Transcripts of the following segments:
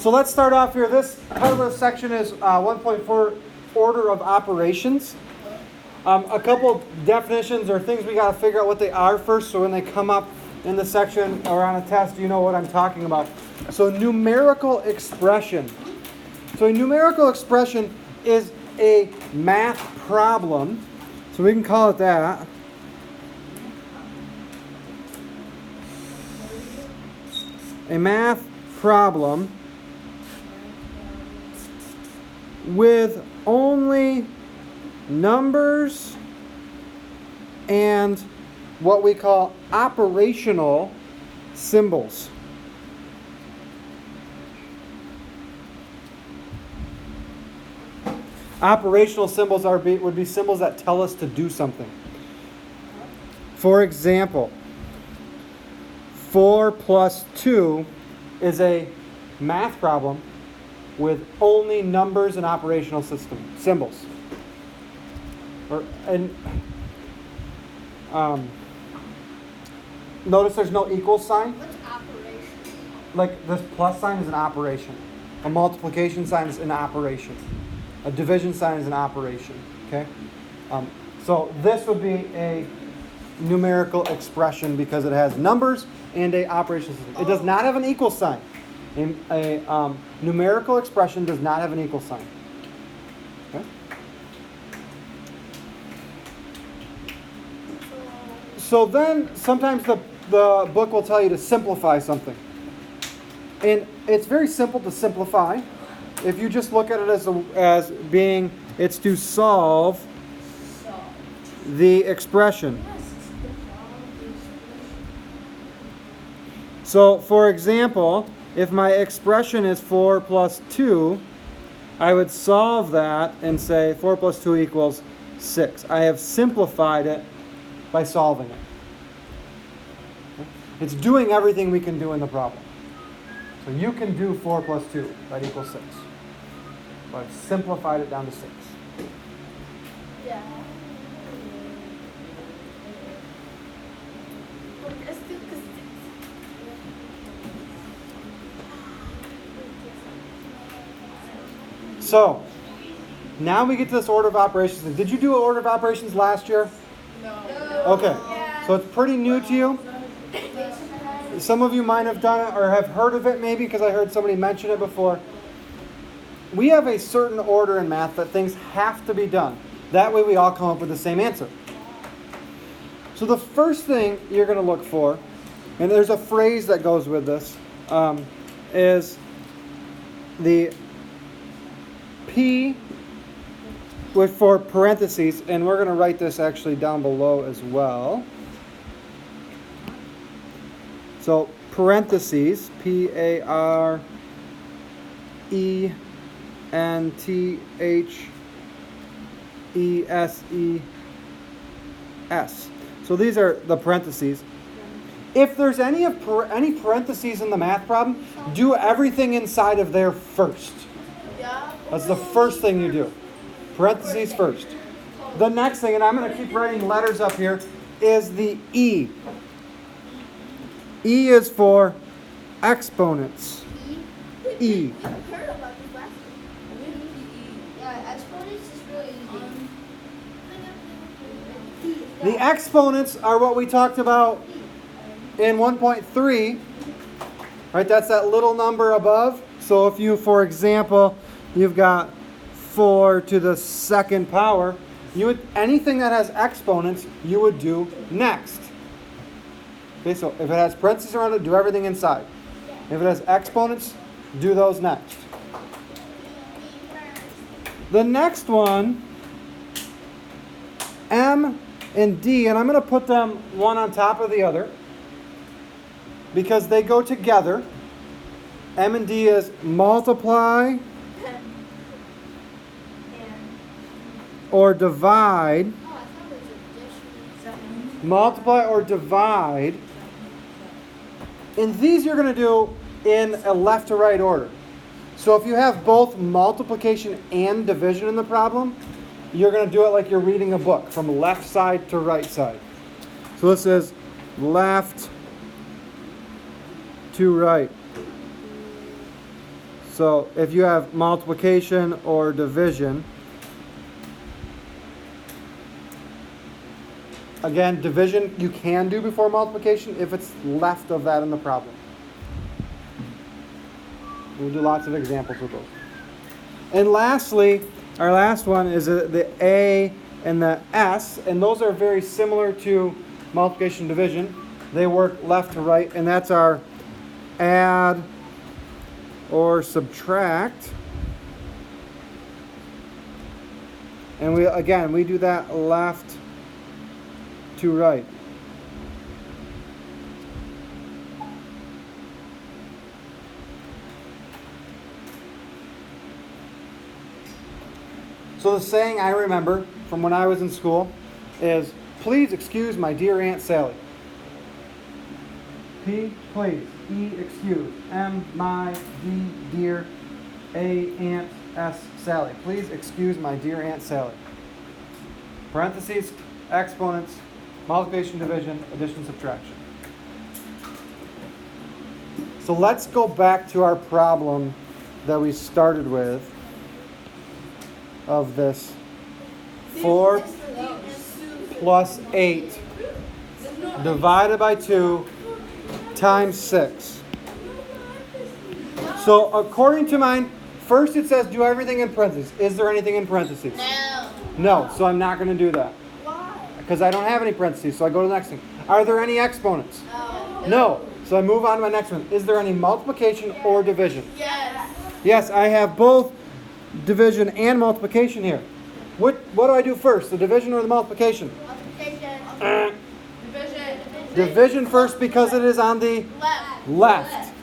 So let's start off here. This part of the section is 1.4 order of operations. A couple definitions or things we got to figure out what they are first, so when they come up in the section or on a test, you know what I'm talking about. So numerical expression. So a numerical expression is a math problem. So we can call it that. A math problem with only numbers and what we call operational symbols. Operational symbols would be symbols that tell us to do something. For example, 4 plus 2 is a math problem with only numbers and operational symbols. Notice there's no equal sign. What's operation? Like this plus sign is an operation. A multiplication sign is an operation. A division sign is an operation. Okay? So this would be a numerical expression because it has numbers and a operational system. It does not have an equal sign. A numerical expression does not have an equal sign. Okay? So then sometimes the book will tell you to simplify something. And it's very simple to simplify. If you just look at it as being, it's to solve the expression. So, for example, if my expression is 4 plus 2, I would solve that and say 4 plus 2 equals 6. I have simplified it by solving it. Okay? It's doing everything we can do in the problem. So you can do 4 plus 2, that equals 6. So I've simplified it down to 6. Yeah. So, now we get to this order of operations. Did you do an order of operations last year? No. Okay. So it's pretty new to you. Some of you might have done it or have heard of it maybe because I heard somebody mention it before. We have a certain order in math that things have to be done. That way we all come up with the same answer. So the first thing you're going to look for, and there's a phrase that goes with this, is the P for parentheses, and we're going to write this actually down below as well. So parentheses, P-A-R-E-N-T-H-E-S-E-S. So these are the parentheses. If there's any parentheses in the math problem, do everything inside of there first. That's the first thing you do. Parentheses first. The next thing, and I'm going to keep writing letters up here, is the E. E is for exponents. E. I heard about this last week. Yeah, exponents is really easy. The exponents are what we talked about in 1.3. Right, that's that little number above. So if you, for example, you've got 4 to the second power, anything that has exponents, you would do next. Okay, so if it has parentheses around it, do everything inside. If it has exponents, do those next. The next one, M and D, and I'm going to put them one on top of the other because they go together. M and D is multiply or divide. Multiply or divide. And these you're going to do in a left to right order. So if you have both multiplication and division in the problem, you're going to do it like you're reading a book from left side to right side. So this is left to right. So if you have multiplication or division, again, division you can do before multiplication if it's left of that in the problem. We'll do lots of examples with those. And lastly, our last one is the A and the S, and those are very similar to multiplication and division. They work left to right, and that's our add or subtract. And we do that left to right. So the saying I remember from when I was in school is, please excuse my dear Aunt Sally. P, please. E, excuse. M, my. D, dear. A, Aunt. S, Sally. Please excuse my dear Aunt Sally. Parentheses, exponents, multiplication, division, addition, subtraction. So let's go back to our problem that we started with of this 4 plus 8 divided by 2 times 6. So according to mine, first it says do everything in parentheses. Is there anything in parentheses? No. No, so I'm not going to do that. Why? Because I don't have any parentheses, so I go to the next thing. Are there any exponents? No. No. So I move on to my next one. Is there any multiplication or division? Yes. Yes, I have both division and multiplication here. What do I do first, the division or the multiplication? Multiplication. Division. Division first because it is on the left.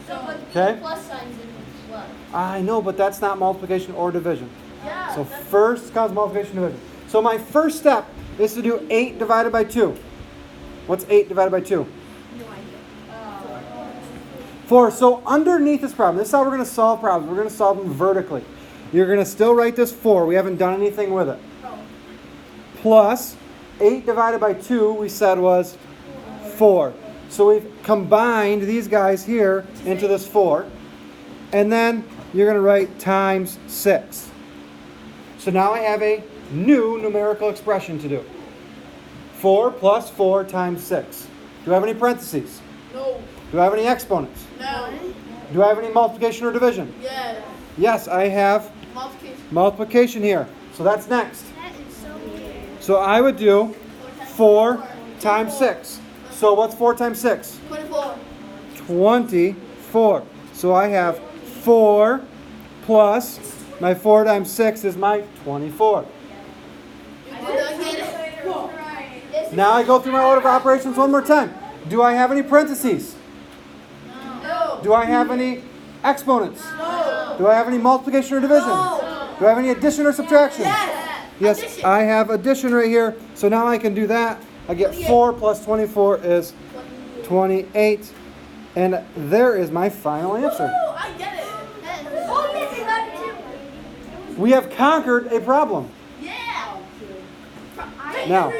So, but Okay. the plus signs in left. I know, but that's not multiplication or division. Yeah. So first comes multiplication and division. So my first step is to do 8 divided by 2. What's 8 divided by 2? No idea. 4. So underneath this problem, this is how we're going to solve problems. We're going to solve them vertically. You're going to still write this 4. We haven't done anything with it. Plus 8 divided by 2, we said was 4. So we've combined these guys here into this 4. And then you're going to write times 6. So now I have a new numerical expression to do. 4 plus 4 times 6. Do I have any parentheses? No. Do I have any exponents? No. Do I have any multiplication or division? Yes. Yes, I have multiplication here. So that's next. That is so weird. So I would do 4 times 6. So what's 4 times 6? 24. 24. So I have 4 plus my 4 times 6 is my 24. Now I go through my order of operations one more time. Do I have any parentheses? No. Do I have any exponents? No. Do I have any multiplication or division? No. Do I have any addition or subtraction? Yes. Yes, Addition. I have addition right here. So now I can do that. I get 4 plus 24 is 28. And there is my final answer. I get it. We have conquered a problem. Yeah. Now,